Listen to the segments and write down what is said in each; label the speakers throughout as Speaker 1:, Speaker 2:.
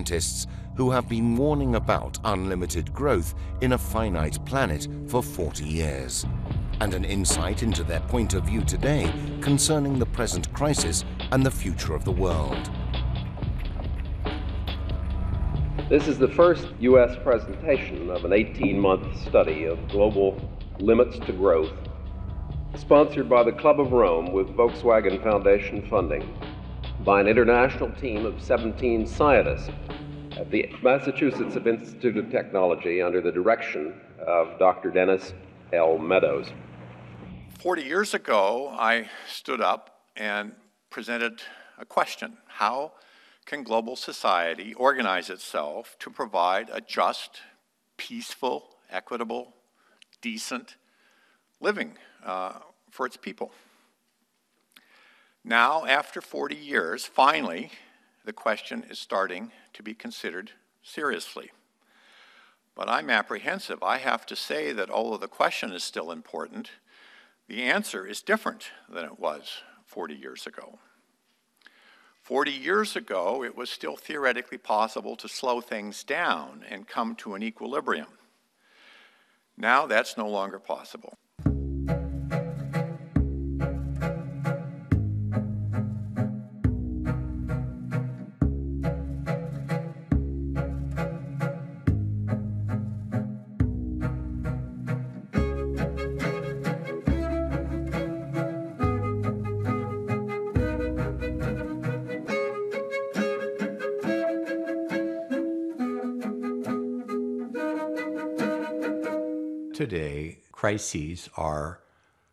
Speaker 1: scientists who have been warning about unlimited growth in a finite planet for 40 years, and an insight into their point of view today concerning the present crisis and the future of the world.
Speaker 2: This is the first U.S. presentation of an 18-month study of global limits to growth, sponsored by the Club of Rome with Volkswagen Foundation funding, by an international team of 17 scientists at the Massachusetts Institute of Technology under the direction of Dr. Dennis L. Meadows.
Speaker 3: 40 years ago, I stood up and presented a question. How can global society organize itself to provide a just, peaceful, equitable, decent living for its people? Now, after 40 years, finally, the question is starting to be considered seriously. But I'm apprehensive. I have to say that although the question is still important, the answer is different than it was 40 years ago. 40 years ago, it was still theoretically possible to slow things down and come to an equilibrium. Now that's no longer possible.
Speaker 4: Today, crises are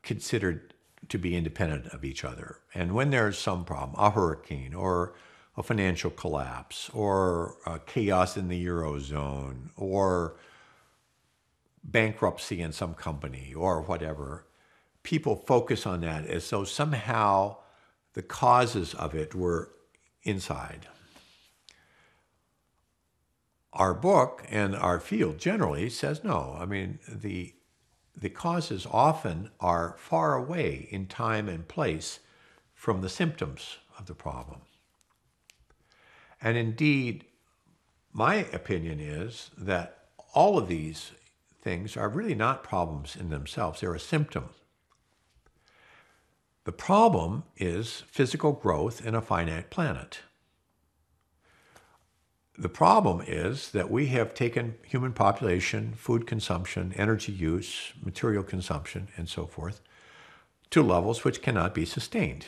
Speaker 4: considered to be independent of each other. And when there's some problem, a hurricane or a financial collapse or chaos in the Eurozone or bankruptcy in some company or whatever, people focus on that as though somehow the causes of it were inside. Our book and our field generally says no. I mean, the causes often are far away in time and place from the symptoms of the problem. And indeed, my opinion is that all of these things are really not problems in themselves. They're a symptom. The problem is physical growth in a finite planet. The problem is that we have taken human population, food consumption, energy use, material consumption, and so forth, to levels which cannot be sustained.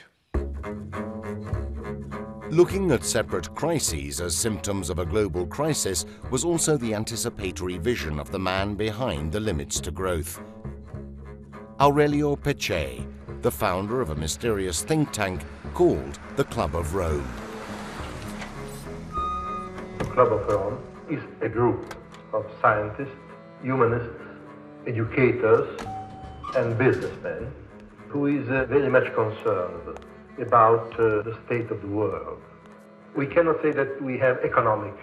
Speaker 1: Looking at separate crises as symptoms of a global crisis was also the anticipatory vision of the man behind the limits to growth. Aurelio Peccei, the founder of a mysterious think tank called the Club of Rome.
Speaker 5: The Club of Rome is a group of scientists, humanists, educators, and businessmen who is very much concerned about the state of the world. We cannot say that we have economic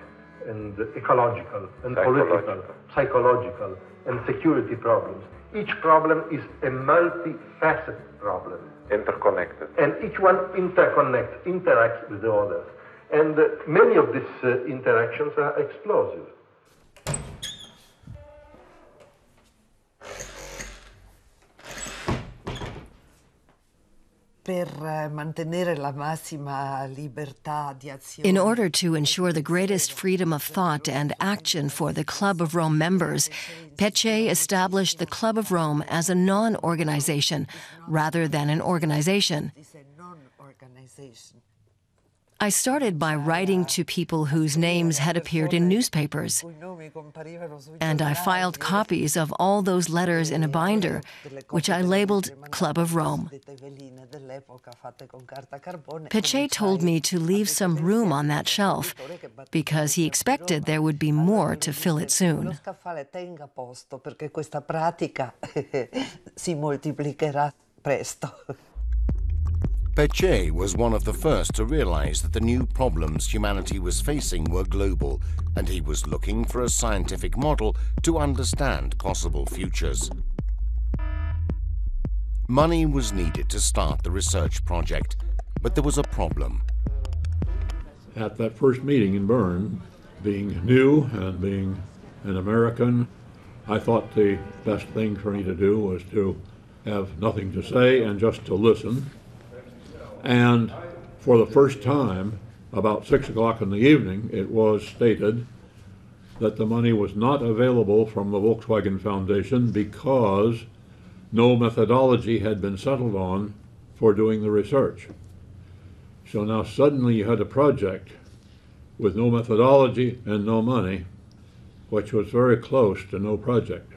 Speaker 5: and ecological and political, psychological and security problems. Each problem is a multifaceted problem.
Speaker 2: Interconnected.
Speaker 5: And each one interacts with the others. And many of these interactions are explosive.
Speaker 6: In order to ensure the greatest freedom of thought and action for the Club of Rome members, Peccei established the Club of Rome as a non-organization rather than an organization. I started by writing to people whose names had appeared in newspapers, and I filed copies of all those letters in a binder, which I labeled Club of Rome. Peccei told me to leave some room on that shelf, because he expected there would be more to fill it soon.
Speaker 1: Peccei was one of the first to realize that the new problems humanity was facing were global, and he was looking for a scientific model to understand possible futures. Money was needed to start the research project, but there was a problem.
Speaker 7: At that first meeting in Bern, Being new and being an American, I thought the best thing for me to do was to have nothing to say and just to listen. And for the first time, about 6 o'clock in the evening, it was stated that the money was not available from the Volkswagen Foundation because no methodology had been settled on for doing the research. So now suddenly you had a project with no methodology and no money, which was very close to no project.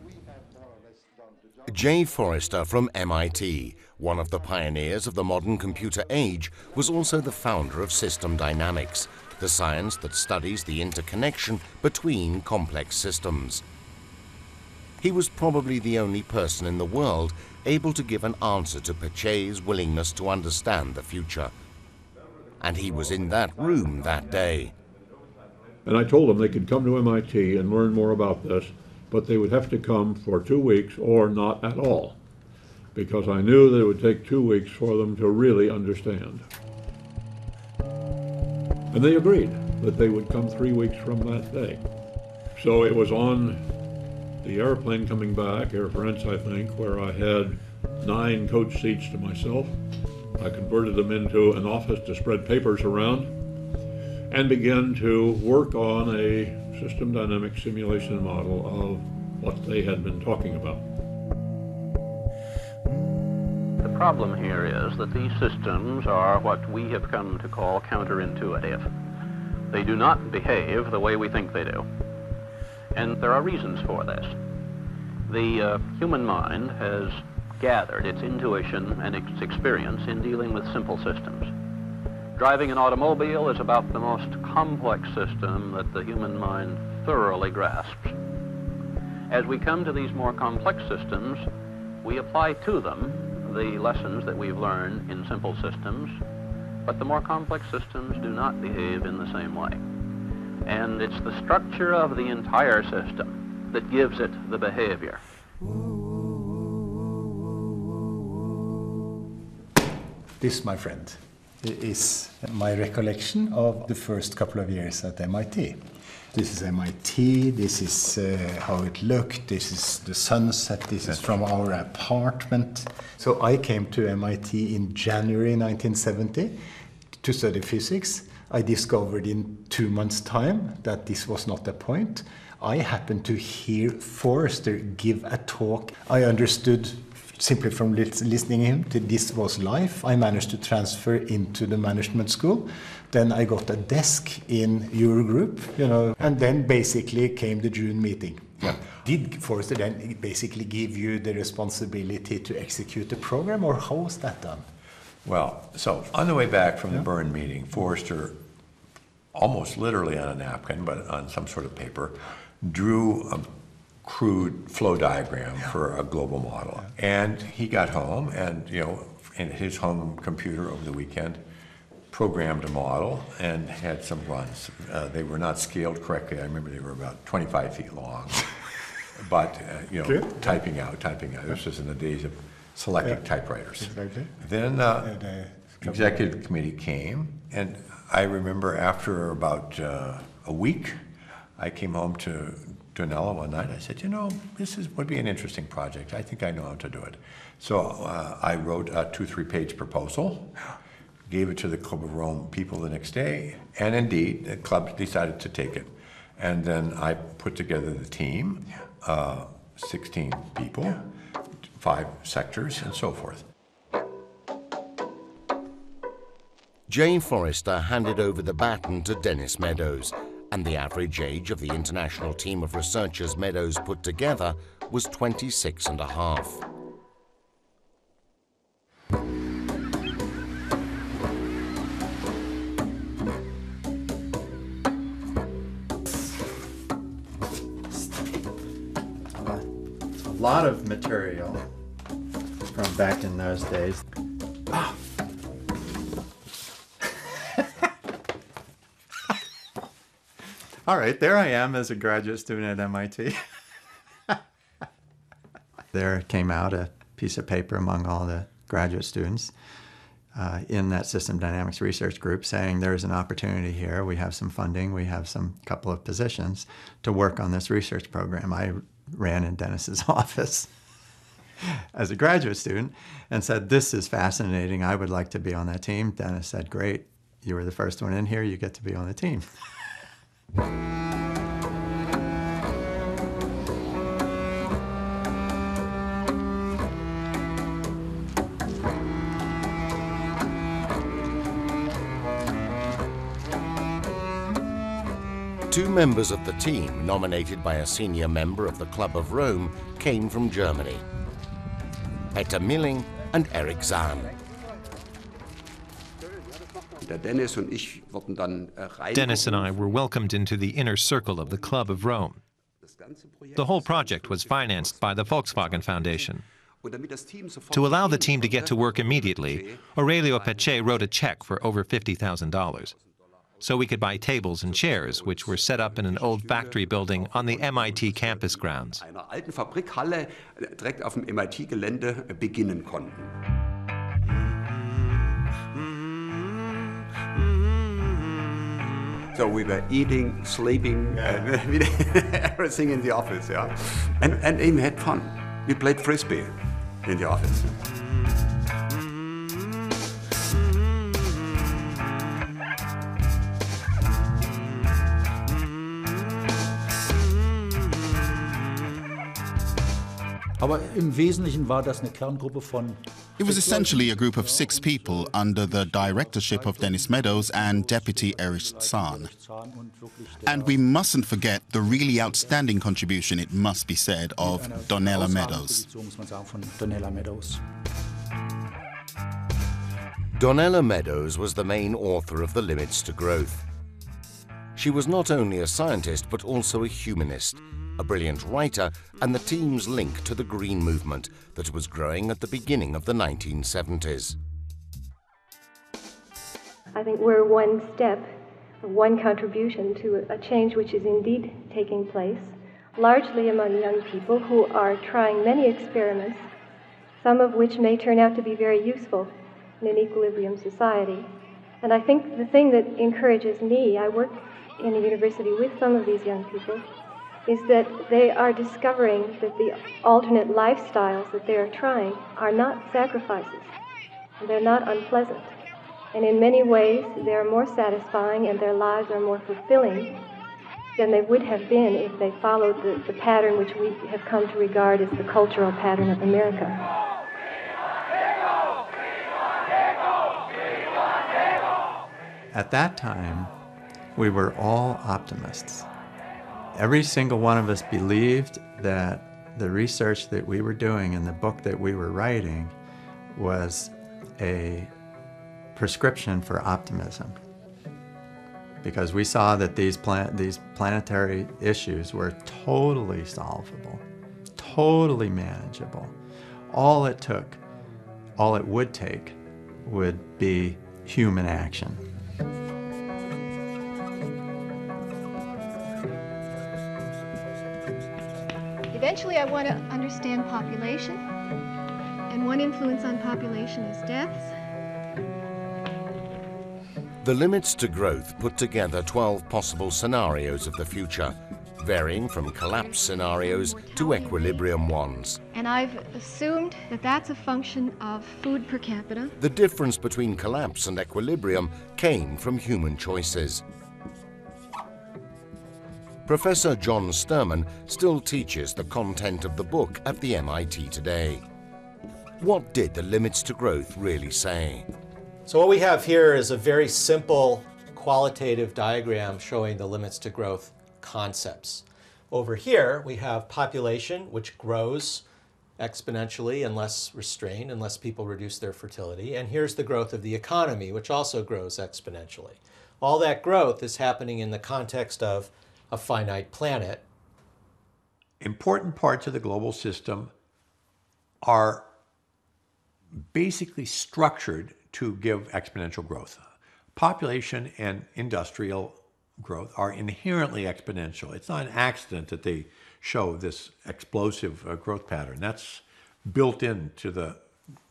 Speaker 1: Jay Forrester from MIT, one of the pioneers of the modern computer age, was also the founder of system dynamics, the science that studies the interconnection between complex systems. He was probably the only person in the world able to give an answer to Piaget's willingness to understand the future. And he was in that room that day.
Speaker 7: And I told them they could come to MIT and learn more about this, but they would have to come for 2 weeks or not at all, because I knew that it would take 2 weeks for them to really understand. And they agreed that they would come 3 weeks from that day. So it was on the airplane coming back, Air France I think, where I had 9 coach seats to myself. I converted them into an office to spread papers around and began to work on a system dynamic simulation model of what they had been talking about.
Speaker 8: The problem here is that these systems are what we have come to call counterintuitive. They do not behave the way we think they do. And there are reasons for this. The human mind has gathered its intuition and its experience in dealing with simple systems. Driving an automobile is about the most complex system that the human mind thoroughly grasps. As we come to these more complex systems, we apply to them the lessons that we've learned in simple systems, but the more complex systems do not behave in the same way. And it's the structure of the entire system that gives it the behavior.
Speaker 9: This, my friend, is my recollection of the first couple of years at MIT. This is MIT, this is how it looked, this is the sunset, this is from our apartment. So I came to MIT in January 1970 to study physics. I discovered in 2 months' time that this was not the point. I happened to hear Forrester give a talk. I understood simply from listening to him that this was life. I managed to transfer into the management school. Then I got a desk in Eurogroup, and then basically came the June meeting. Yeah. Did Forrester then basically give you the responsibility to execute the program, or how was that done?
Speaker 4: Well, so on the way back from the Bern meeting, Forrester, almost literally on a napkin, but on some sort of paper, drew a crude flow diagram for a global model. And he got home and, in his home computer over the weekend, programmed a model and had some runs. They were not scaled correctly. I remember they were about 25 feet long. But, typing out. This was in the days of selecting typewriters. Exactly. Then the executive committee came, and I remember after about a week, I came home to Donella one night. I said, this would be an interesting project. I think I know how to do it. So I wrote a 2-3 page proposal, gave it to the Club of Rome people the next day, and indeed, the club decided to take it. And then I put together the team, 16 people, 5 sectors, and so forth.
Speaker 1: Jay Forrester handed over the baton to Dennis Meadows, and the average age of the international team of researchers Meadows put together was 26 and a half.
Speaker 10: A lot of material from back in those days. Ah. All right, there I am as a graduate student at MIT. There came out a piece of paper among all the graduate students in that system dynamics research group saying there's an opportunity here, we have some funding, we have some couple of positions to work on this research program. I ran in Dennis's office as a graduate student and said, this is fascinating, I would like to be on that team. Dennis said, great, you were the first one in here, you get to be on the team.
Speaker 1: Two members of the team, nominated by a senior member of the Club of Rome, came from Germany. Peter Milling and Eric Zahn.
Speaker 11: Dennis and I were welcomed into the inner circle of the Club of Rome. The whole project was financed by the Volkswagen Foundation. To allow the team to get to work immediately, Aurelio Peccei wrote a check for over $50,000. So we could buy tables and chairs, which were set up in an old factory building on the MIT campus grounds.
Speaker 12: So we were eating, sleeping, everything in the office, yeah. And even had fun. We played frisbee in the office.
Speaker 13: It was essentially a group of 6 people under the directorship of Dennis Meadows and Deputy Erich Zahn. And we mustn't forget the really outstanding contribution, it must be said, of Donella Meadows.
Speaker 1: Donella Meadows was the main author of The Limits to Growth. She was not only a scientist but also a humanist, a brilliant writer, and the team's link to the Green Movement that was growing at the beginning of the 1970s.
Speaker 14: I think we're one step, one contribution to a change which is indeed taking place, largely among young people who are trying many experiments, some of which may turn out to be very useful in an equilibrium society. And I think the thing that encourages me, I work in a university with some of these young people, is that they are discovering that the alternate lifestyles that they are trying are not sacrifices, and they're not unpleasant. And in many ways, they're more satisfying and their lives are more fulfilling than they would have been if they followed the pattern which we have come to regard as the cultural pattern of America.
Speaker 10: At that time, we were all optimists. Every single one of us believed that the research that we were doing and the book that we were writing was a prescription for optimism. Because we saw that these planetary issues were totally solvable, totally manageable. All it would take would be human action.
Speaker 15: Eventually, I want to understand population, and one influence on population is deaths.
Speaker 1: The Limits to Growth put together 12 possible scenarios of the future, varying from collapse scenarios to equilibrium ones.
Speaker 15: And I've assumed that that's a function of food per capita.
Speaker 1: The difference between collapse and equilibrium came from human choices. Professor John Sterman still teaches the content of the book at the MIT today. What did The Limits to Growth really say?
Speaker 16: So what we have here is a very simple qualitative diagram showing the limits to growth concepts. Over here we have population, which grows exponentially unless restrained, unless people reduce their fertility. And here's the growth of the economy, which also grows exponentially. All that growth is happening in the context of a finite planet.
Speaker 4: Important parts of the global system are basically structured to give exponential growth. Population and industrial growth are inherently exponential. It's not an accident that they show this explosive growth pattern. That's built into the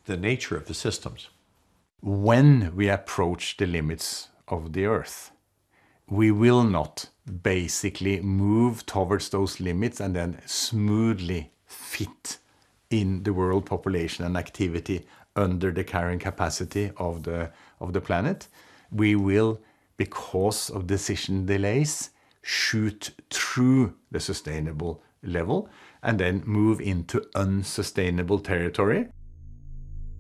Speaker 4: nature of the systems.
Speaker 9: when we approach the limits of the Earth, we will not basically move towards those limits and then smoothly fit in the world population and activity under the carrying capacity of the planet. We will, because of decision delays, shoot through the sustainable level and then move into unsustainable territory,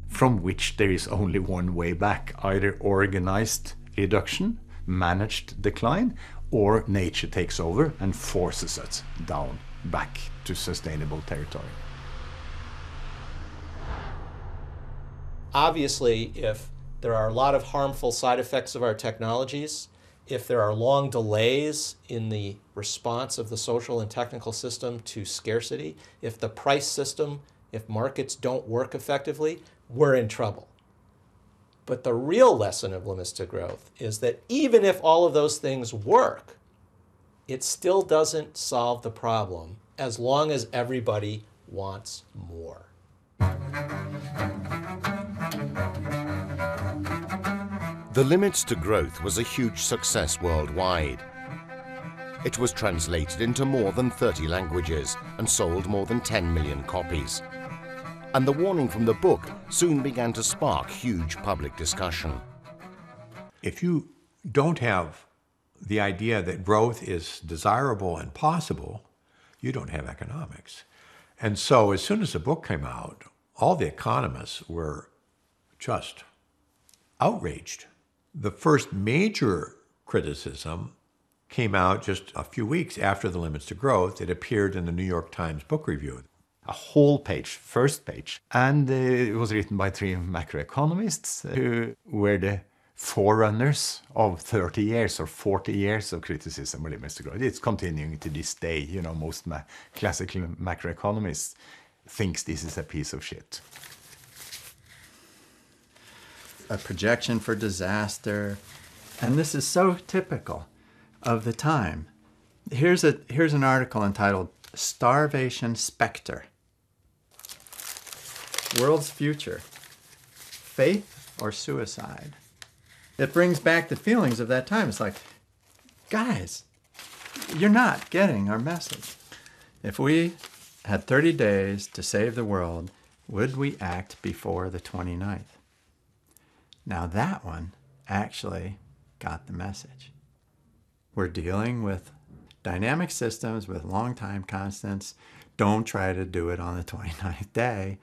Speaker 9: from which there is only one way back, either organized reduction, managed decline, or nature takes over and forces us down back to sustainable territory.
Speaker 16: Obviously, if there are a lot of harmful side effects of our technologies, if there are long delays in the response of the social and technical system to scarcity, if the price system, if markets don't work effectively, we're in trouble. But the real lesson of limits to growth is that even if all of those things work, it still doesn't solve the problem as long as everybody wants more.
Speaker 1: The Limits to Growth was a huge success worldwide. It was translated into more than 30 languages and sold more than 10 million copies. And the warning from the book soon began to spark huge public discussion.
Speaker 4: If you don't have the idea that growth is desirable and possible, you don't have economics. And so as soon as the book came out, all the economists were just outraged. The first major criticism came out just a few weeks after The Limits to Growth. It appeared in the New York Times Book Review.
Speaker 9: A whole page, first page. And it was written by 3 macroeconomists who were the forerunners of 30 years or 40 years of criticism of limits to growth. It's continuing to this day. You know, most classical macroeconomists thinks this is a piece of shit.
Speaker 10: A projection for disaster. And this is so typical of the time. Here's an article entitled Starvation Spectre. World's Future. Faith or suicide? It brings back the feelings of that time. It's like, guys, you're not getting our message. If we had 30 days to save the world, would we act before the 29th? Now that one actually got the message. We're dealing with dynamic systems with long time constants. Don't try to do it on the 29th day.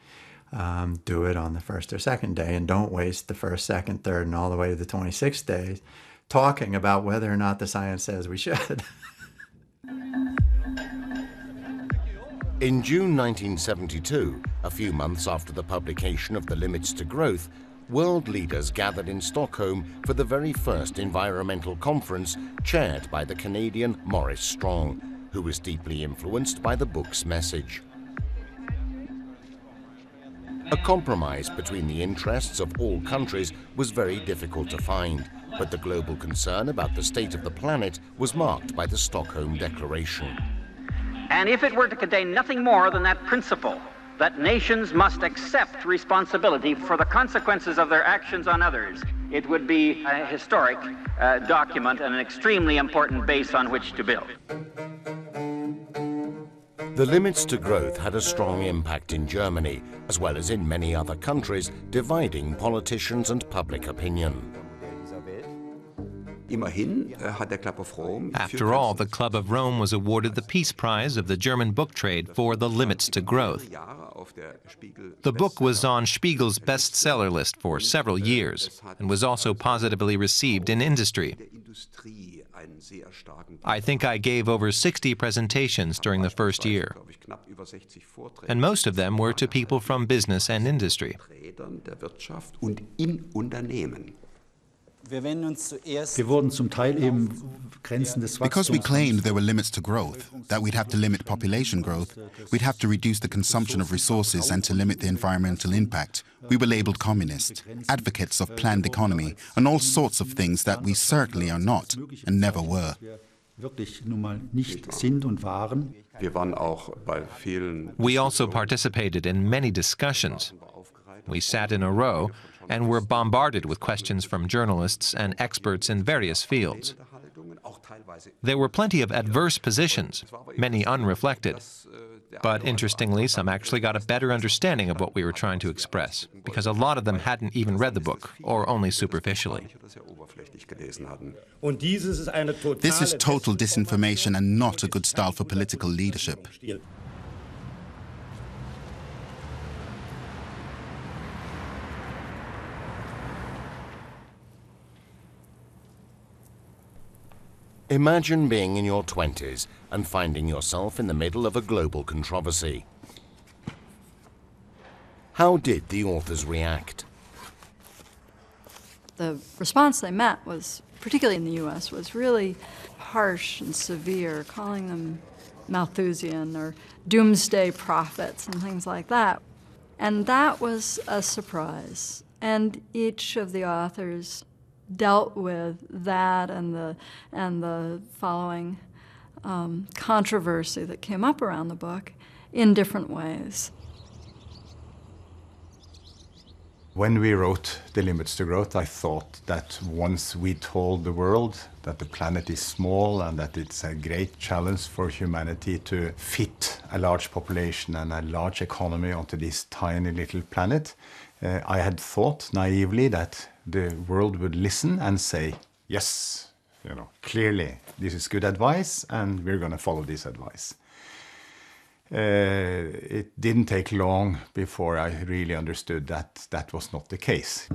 Speaker 10: Do it on the first or second day, and don't waste the first, second, third, and all the way to the 26th day talking about whether or not the science says we should.
Speaker 1: In June 1972, a few months after the publication of The Limits to Growth, world leaders gathered in Stockholm for the very first environmental conference chaired by the Canadian Maurice Strong, who was deeply influenced by the book's message. A compromise between the interests of all countries was very difficult to find, but the global concern about the state of the planet was marked by the Stockholm Declaration.
Speaker 17: And if it were to contain nothing more than that principle, that nations must accept responsibility for the consequences of their actions on others, it would be a historic document and an extremely important base on which to build.
Speaker 1: The Limits to Growth had a strong impact in Germany, as well as in many other countries, dividing politicians and public opinion.
Speaker 11: After all, the Club of Rome was awarded the Peace Prize of the German book trade for The Limits to Growth. The book was on Spiegel's bestseller list for several years and was also positively received in industry. I think I gave over 60 presentations during the first year, and most of them were to people from business and industry.
Speaker 13: Because we claimed there were limits to growth, that we'd have to limit population growth, we'd have to reduce the consumption of resources and to limit the environmental impact, we were labeled communist, advocates of planned economy, and all sorts of things that we certainly are not and never were.
Speaker 11: We also participated in many discussions. We sat in a row and were bombarded with questions from journalists and experts in various fields. There were plenty of adverse positions, many unreflected. But interestingly, some actually got a better understanding of what we were trying to express, because a lot of them hadn't even read the book, or only superficially.
Speaker 13: This is total disinformation and not a good style for political leadership.
Speaker 1: Imagine being in your 20s and finding yourself in the middle of a global controversy. How did the authors react?
Speaker 18: The response they met was, particularly in the US, was really harsh and severe, calling them Malthusian or doomsday prophets and things like that. And that was a surprise. And each of the authors dealt with that and the following controversy that came up around the book in different ways.
Speaker 9: When we wrote The Limits to Growth, I thought that once we told the world that the planet is small and that it's a great challenge for humanity to fit a large population and a large economy onto this tiny little planet, I had thought naively that the world would listen and say, yes, clearly this is good advice and we're going to follow this advice. It didn't take long before I really understood that that was not the case.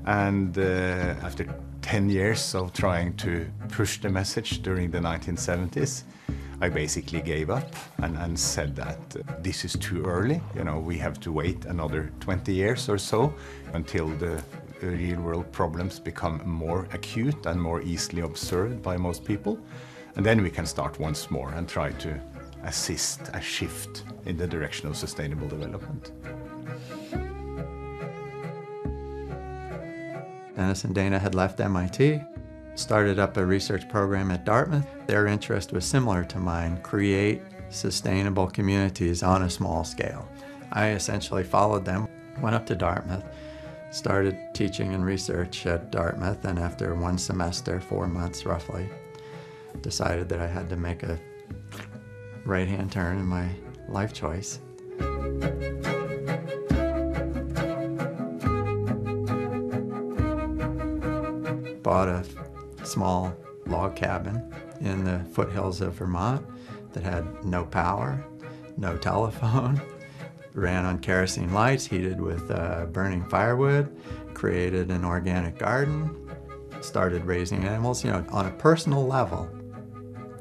Speaker 9: And after 10 years of trying to push the message during the 1970s, I basically gave up and said that this is too early. We have to wait another 20 years or so until the real-world problems become more acute and more easily observed by most people. And then we can start once more and try to assist a shift in the direction of sustainable development.
Speaker 10: Dennis and Dana had left MIT, started up a research program at Dartmouth. Their interest was similar to mine: create sustainable communities on a small scale. I essentially followed them, went up to Dartmouth, started teaching and research at Dartmouth, and after one semester, 4 months roughly, decided that I had to make a right-hand turn in my life choice. Bought a small log cabin in the foothills of Vermont that had no power, no telephone, ran on kerosene lights, heated with burning firewood, created an organic garden, started raising animals, on a personal level.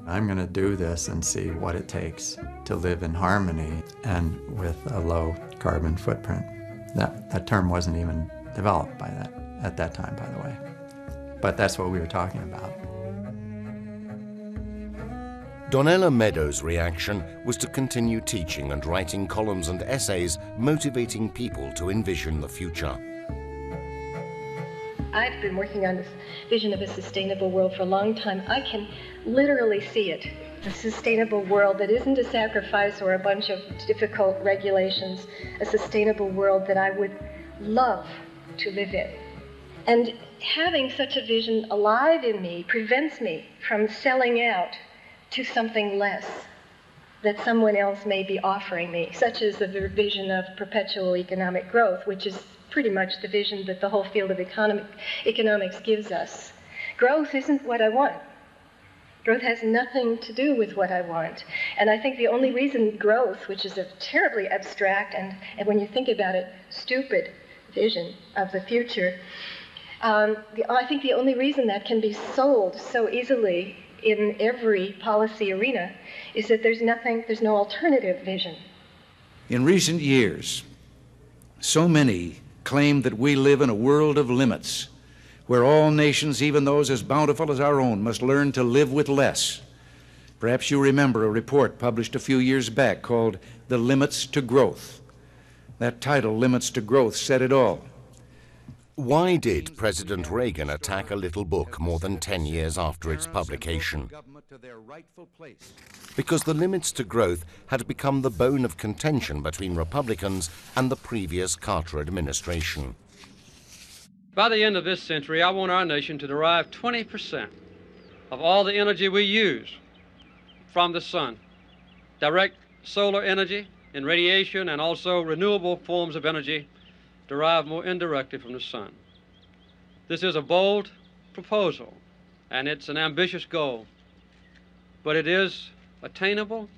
Speaker 10: I'm going to do this and see what it takes to live in harmony and with a low carbon footprint. That term wasn't even developed at that time, by the way. But that's what we were talking about.
Speaker 1: Donella Meadows' reaction was to continue teaching and writing columns and essays motivating people to envision the future.
Speaker 14: I've been working on this vision of a sustainable world for a long time. I can literally see it. A sustainable world that isn't a sacrifice or a bunch of difficult regulations. A sustainable world that I would love to live in. And having such a vision alive in me prevents me from selling out to something less that someone else may be offering me, such as the vision of perpetual economic growth, which is pretty much the vision that the whole field of economics gives us. Growth isn't what I want. Growth has nothing to do with what I want. And I think the only reason growth, which is a terribly abstract and when you think about it, stupid vision of the future, I think the only reason that can be sold so easily in every policy arena is that there's no alternative vision.
Speaker 19: In recent years, so many claim that we live in a world of limits, where all nations, even those as bountiful as our own, must learn to live with less. Perhaps you remember a report published a few years back called The Limits to Growth. That title, Limits to Growth, said it all.
Speaker 1: Why did President Reagan attack a little book more than 10 years after its publication? Because the limits to growth had become the bone of contention between Republicans and the previous Carter administration.
Speaker 20: By the end of this century, I want our nation to derive 20% of all the energy we use from the sun. Direct solar energy and radiation, and also renewable forms of energy derived more indirectly from the sun. This is a bold proposal, and it's an ambitious goal, but it is attainable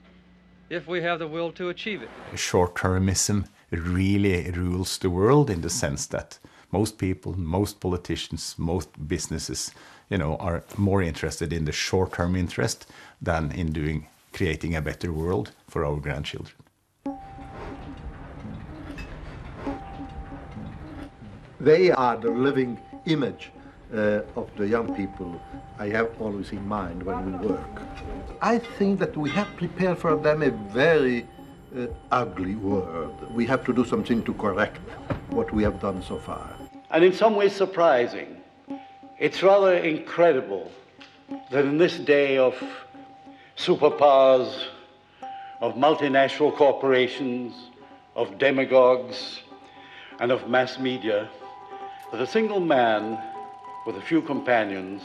Speaker 20: if we have the will to achieve it.
Speaker 9: Short-termism really rules the world in the sense that most people, most politicians, most businesses, are more interested in the short-term interest than in creating a better world for our grandchildren.
Speaker 5: They are the living image of the young people I have always in mind when we work. I think that we have prepared for them a very ugly world. We have to do something to correct what we have done so far.
Speaker 21: And in some ways surprising. It's rather incredible that in this day of superpowers, of multinational corporations, of demagogues, and of mass media, that a single man with a few companions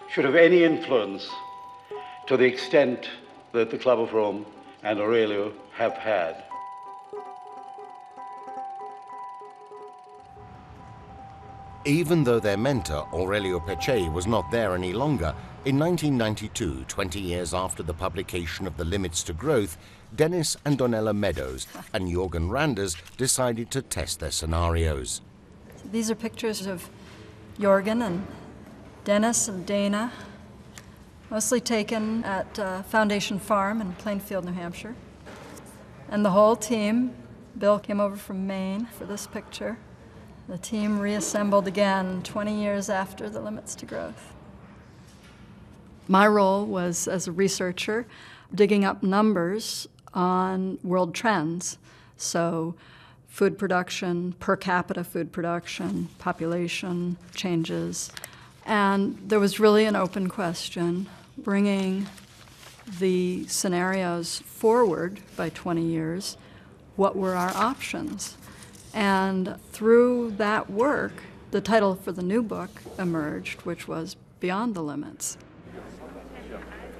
Speaker 21: should have any influence to the extent that the Club of Rome and Aurelio have had.
Speaker 1: Even though their mentor, Aurelio Peccei, was not there any longer, in 1992, 20 years after the publication of The Limits to Growth, Dennis and Donella Meadows and Jorgen Randers decided to test their scenarios.
Speaker 18: These are pictures of Jorgen and Dennis and Dana, mostly taken at Foundation Farm in Plainfield, New Hampshire. And the whole team, Bill came over from Maine for this picture. The team reassembled again 20 years after The Limits to Growth. My role was, as a researcher, digging up numbers on world trends. So food production, per capita food production, population changes. And there was really an open question, bringing the scenarios forward by 20 years, what were our options? And through that work, the title for the new book emerged, which was Beyond the Limits.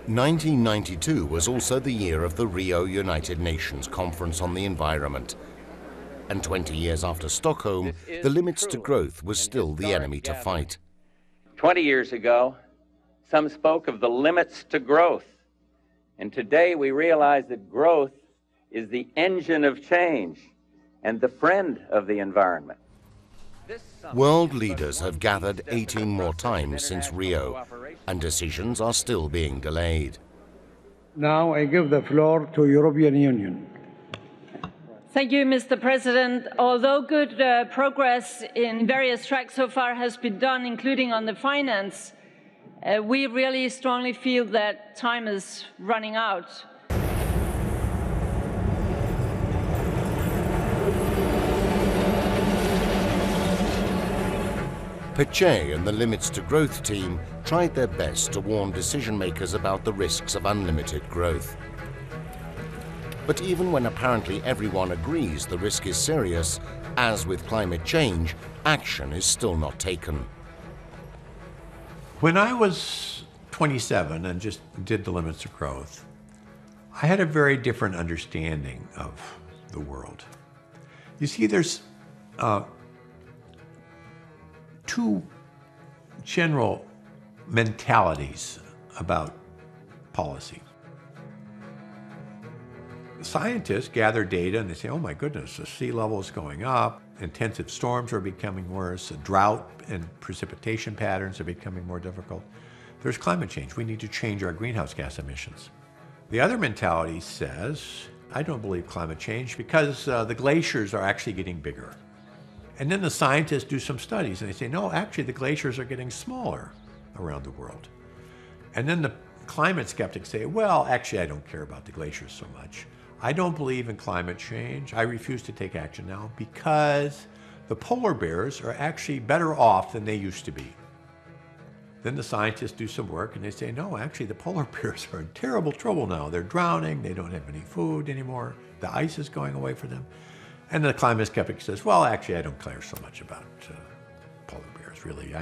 Speaker 1: 1992 was also the year of the Rio United Nations Conference on the Environment. And 20 years after Stockholm, the limits to growth was still the enemy to fight.
Speaker 17: 20 years ago, some spoke of the limits to growth. And today we realize that growth is the engine of change and the friend of the environment.
Speaker 1: World leaders have gathered 18 more times since Rio, and decisions are still being delayed.
Speaker 22: Now I give the floor to European Union.
Speaker 23: Thank you, Mr. President. Although good progress in various tracks so far has been done, including on the finance, we really strongly feel that time is running out.
Speaker 1: Peccei and the Limits to Growth team tried their best to warn decision makers about the risks of unlimited growth. But even when apparently everyone agrees the risk is serious, as with climate change, action is still not taken.
Speaker 4: When I was 27 and just did the Limits to Growth, I had a very different understanding of the world. You see, there's two general mentalities about policy. Scientists gather data and they say, oh my goodness, the sea level is going up, intensive storms are becoming worse, drought and precipitation patterns are becoming more difficult. There's climate change. We need to change our greenhouse gas emissions. The other mentality says, I don't believe climate change because the glaciers are actually getting bigger. And then the scientists do some studies and they say, no, actually the glaciers are getting smaller around the world. And then the climate skeptics say, well, actually I don't care about the glaciers so much. I don't believe in climate change. I refuse to take action now because the polar bears are actually better off than they used to be. Then the scientists do some work and they say, no, actually the polar bears are in terrible trouble now. They're drowning, they don't have any food anymore, the ice is going away for them. And the climate skeptic says, well, actually, I don't care so much about years, really.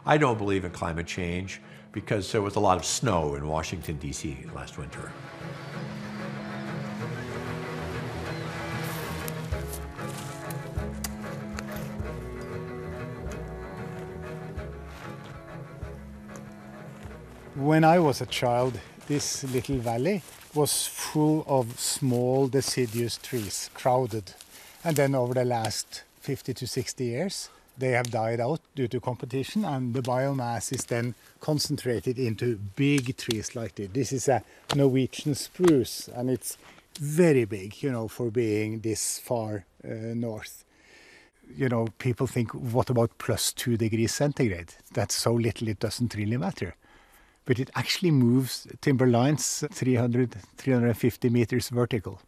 Speaker 4: I don't believe in climate change because there was a lot of snow in Washington, D.C. last winter.
Speaker 9: When I was a child, this little valley was full of small deciduous trees, crowded. And then over the last 50 to 60 years, they have died out due to competition, and the biomass is then concentrated into big trees like this. This is a Norwegian spruce, and it's very big, you know, for being this far north. You know, people think, what about plus 2 degrees centigrade? That's so little it doesn't really matter. But it actually moves timber lines 350 meters vertical.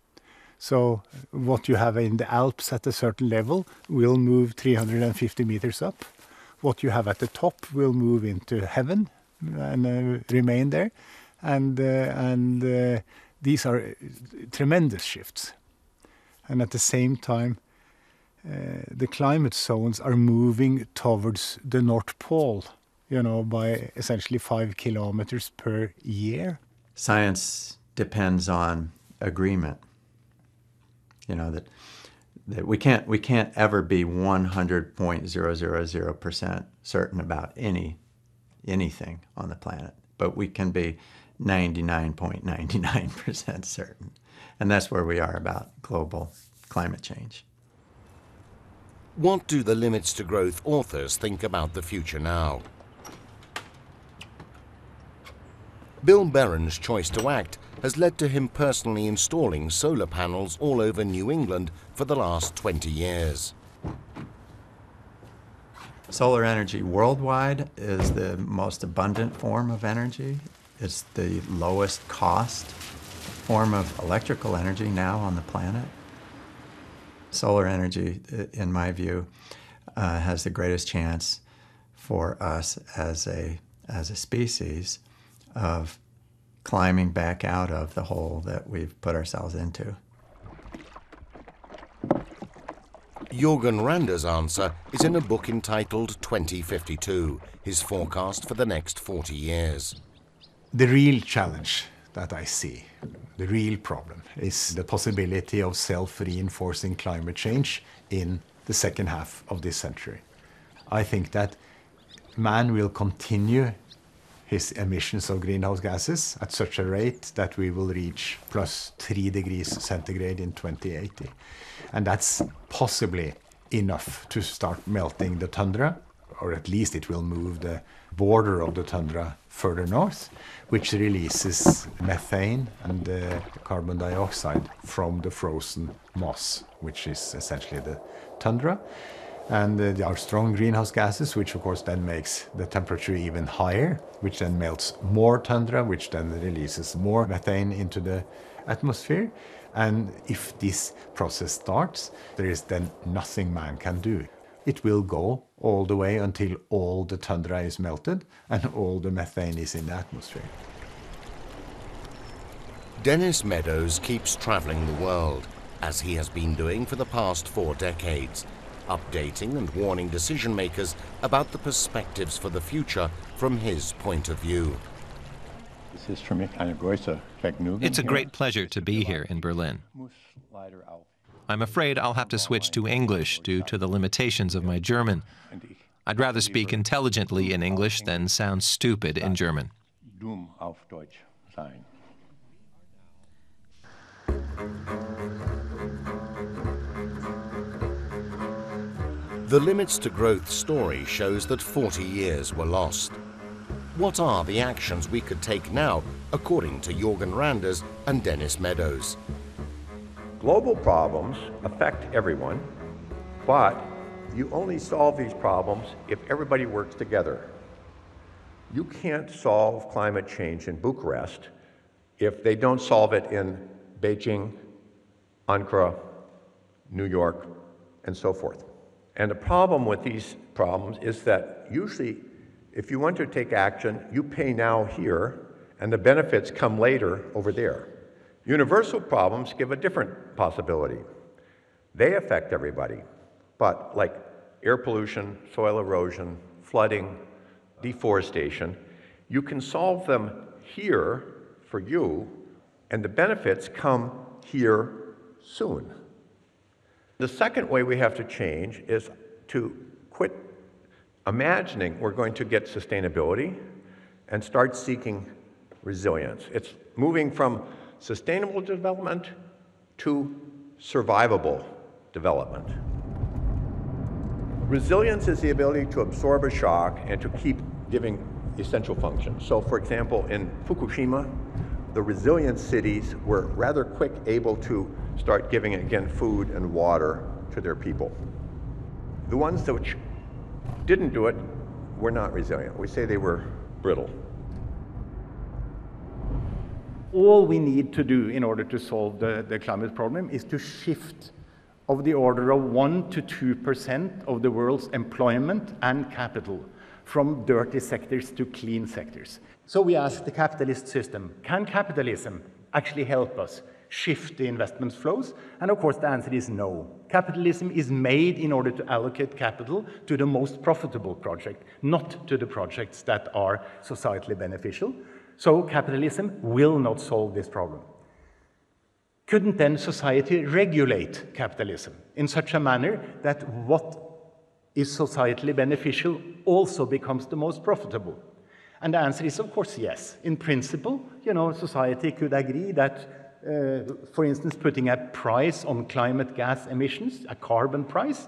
Speaker 9: So what you have in the Alps at a certain level will move 350 meters up. What you have at the top will move into heaven and remain there. And these are tremendous shifts. And at the same time, the climate zones are moving towards the North Pole, you know, by essentially 5 kilometers per year.
Speaker 10: Science depends on agreement. You know, that we can't ever be 100.000% certain about anything on the planet, but we can be 99.99% certain. And that's where we are about global climate change.
Speaker 1: What do the Limits to Growth authors think about the future now? Bill Barron's choice to act has led to him personally installing solar panels all over New England for the last 20 years.
Speaker 10: Solar energy worldwide is the most abundant form of energy. It's the lowest cost form of electrical energy now on the planet. Solar energy, in my view, has the greatest chance for us as a species of climbing back out of the hole that we've put ourselves into.
Speaker 1: Jürgen Rander's answer is in a book entitled 2052, his forecast for the next 40 years.
Speaker 9: The real challenge that I see, the real problem, is the possibility of self-reinforcing climate change in the second half of this century. I think that man will continue his emissions of greenhouse gases at such a rate that we will reach plus 3 degrees centigrade in 2080. And that's possibly enough to start melting the tundra, or at least it will move the border of the tundra further north, which releases methane and carbon dioxide from the frozen moss, which is essentially the tundra. And there are strong greenhouse gases, which of course then makes the temperature even higher, which then melts more tundra, which then releases more methane into the atmosphere. And if this process starts, there is then nothing man can do. It will go all the way until all the tundra is melted and all the methane is in the atmosphere.
Speaker 1: Dennis Meadows keeps traveling the world, as he has been doing for the past 4 decades, updating and warning decision makers about the perspectives for the future from his point of view.
Speaker 11: It's a great pleasure to be here in Berlin. I'm afraid I'll have to switch to English due to the limitations of my German. I'd rather speak intelligently in English than sound stupid in German.
Speaker 1: The Limits to Growth story shows that 40 years were lost. What are the actions we could take now, according to Jürgen Randers and Dennis Meadows?
Speaker 4: Global problems affect everyone, but you only solve these problems if everybody works together. You can't solve climate change in Bucharest if they don't solve it in Beijing, Ankara, New York, and so forth. And the problem with these problems is that usually if you want to take action, you pay now here, and the benefits come later over there. Universal problems give a different possibility. They affect everybody, but like air pollution, soil erosion, flooding, deforestation. You can solve them here for you, and the benefits come here soon. The second way we have to change is to quit imagining we're going to get sustainability and start seeking resilience. It's moving from sustainable development to survivable development. Resilience is the ability to absorb a shock and to keep giving essential functions. So for example, in Fukushima, the resilient cities were rather quick able to start giving again food and water to their people. The ones which didn't do it were not resilient. We say they were brittle.
Speaker 2: All we need to do in order to solve the climate problem is to shift of the order of 1 to 2% of the world's employment and capital from dirty sectors to clean sectors. So we ask the capitalist system, can capitalism actually help us shift the investment flows? And of course the answer is no. Capitalism is made in order to allocate capital to the most profitable project, not to the projects that are societally beneficial. So capitalism will not solve this problem. Couldn't then society regulate capitalism in such a manner that what is societally beneficial also becomes the most profitable? And the answer is, of course, yes. In principle, society could agree that, for instance, putting a price on climate gas emissions, a carbon price,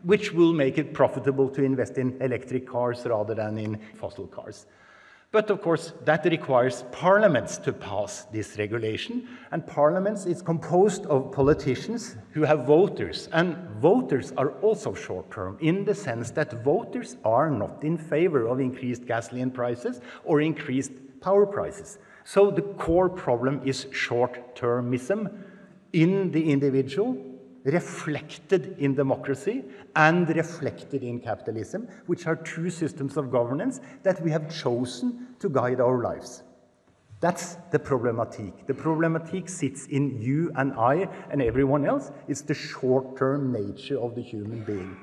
Speaker 2: which will make it profitable to invest in electric cars rather than in fossil cars. But of course, that requires parliaments to pass this regulation, and parliaments is composed of politicians who have voters, and voters are also short-term in the sense that voters are not in favor of increased gasoline prices or increased power prices. So the core problem is short-termism in the individual, reflected in democracy and reflected in capitalism, which are two systems of governance that we have chosen to guide our lives. That's the problematique. The problematique sits in you and I and everyone else. It's the short-term nature of the human being.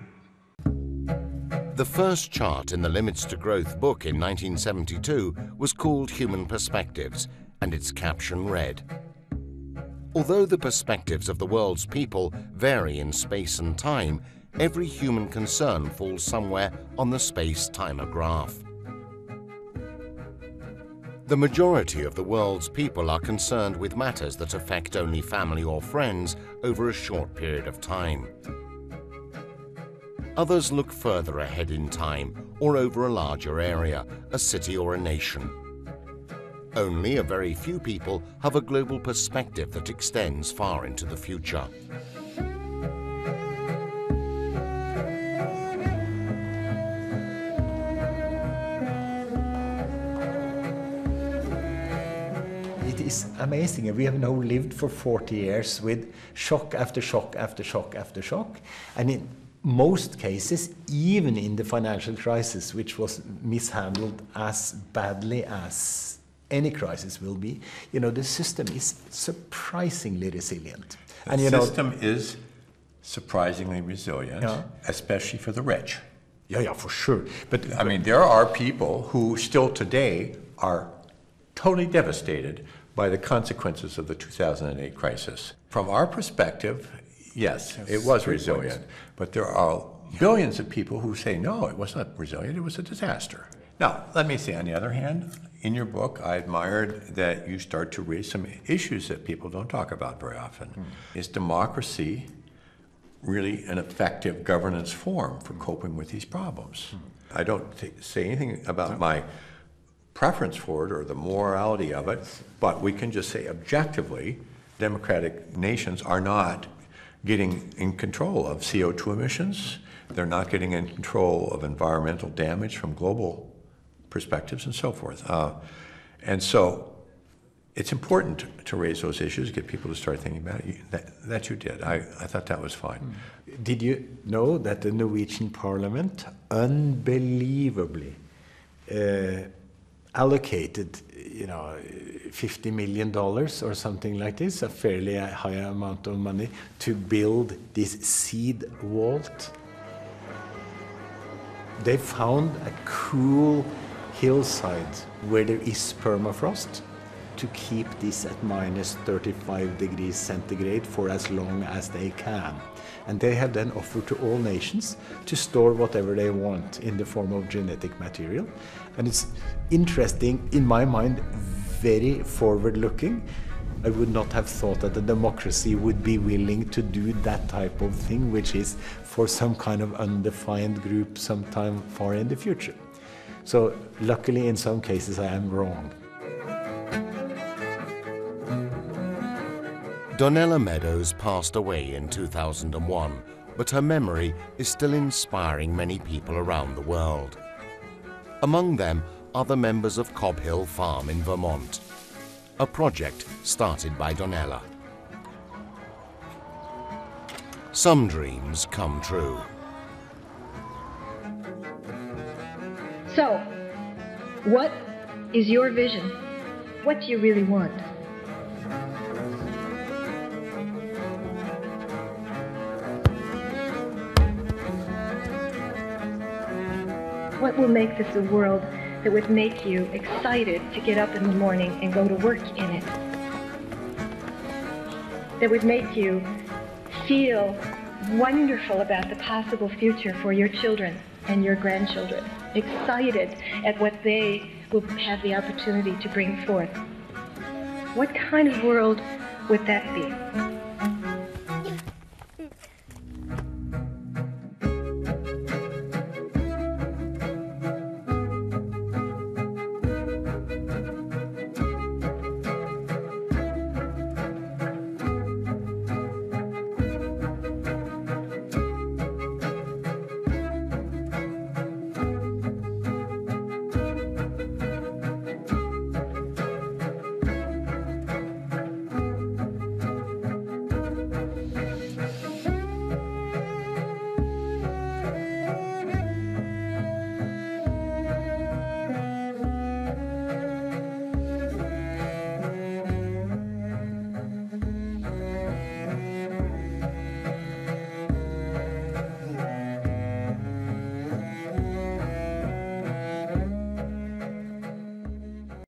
Speaker 1: The first chart in the Limits to Growth book in 1972 was called Human Perspectives, and its caption read, "Although the perspectives of the world's people vary in space and time, every human concern falls somewhere on the space-timer graph." The majority of the world's people are concerned with matters that affect only family or friends over a short period of time. Others look further ahead in time or over a larger area, a city or a nation. Only a very few people have a global perspective that extends far into the future.
Speaker 9: It is amazing. We have now lived for 40 years with shock after shock after shock after shock. And in most cases, even in the financial crisis, which was mishandled as badly as any crisis will be, the system is surprisingly resilient.
Speaker 4: The system is surprisingly resilient, especially for the rich.
Speaker 9: Yeah, for sure. But
Speaker 4: I mean, there are people who still today are totally devastated by the consequences of the 2008 crisis. From our perspective, yes, it was resilient, but there are billions of people who say, no, it was not resilient, it was a disaster. Now, let me say, on the other hand, in your book, I admired that you start to raise some issues that people don't talk about very often. Is democracy really an effective governance form for coping with these problems? I don't say anything about my preference for it or the morality of it, but we can just say objectively, democratic nations are not getting in control of CO2 emissions. They're not getting in control of environmental damage from global perspectives and so forth. And so it's important to raise those issues, get people to start thinking about it. That you did. I thought that was fine.
Speaker 9: Did you know that the Norwegian Parliament unbelievably allocated, $50 million or something like this, a fairly high amount of money, to build this seed vault? They found a cool hillside where there is permafrost to keep this at minus 35 degrees centigrade for as long as they can. And they have then offered to all nations to store whatever they want in the form of genetic material. And it's interesting, in my mind, very forward-looking. I would not have thought that a democracy would be willing to do that type of thing, which is for some kind of undefined group sometime far in the future. So luckily, in some cases, I am wrong.
Speaker 1: Donella Meadows passed away in 2001, but her memory is still inspiring many people around the world. Among them are the members of Cobb Hill Farm in Vermont, a project started by Donella. Some dreams come true.
Speaker 14: So, what is your vision? What do you really want? What will make this a world that would make you excited to get up in the morning and go to work in it? That would make you feel wonderful about the possible future for your children and your grandchildren, excited at what they will have the opportunity to bring forth. What kind of world would that be?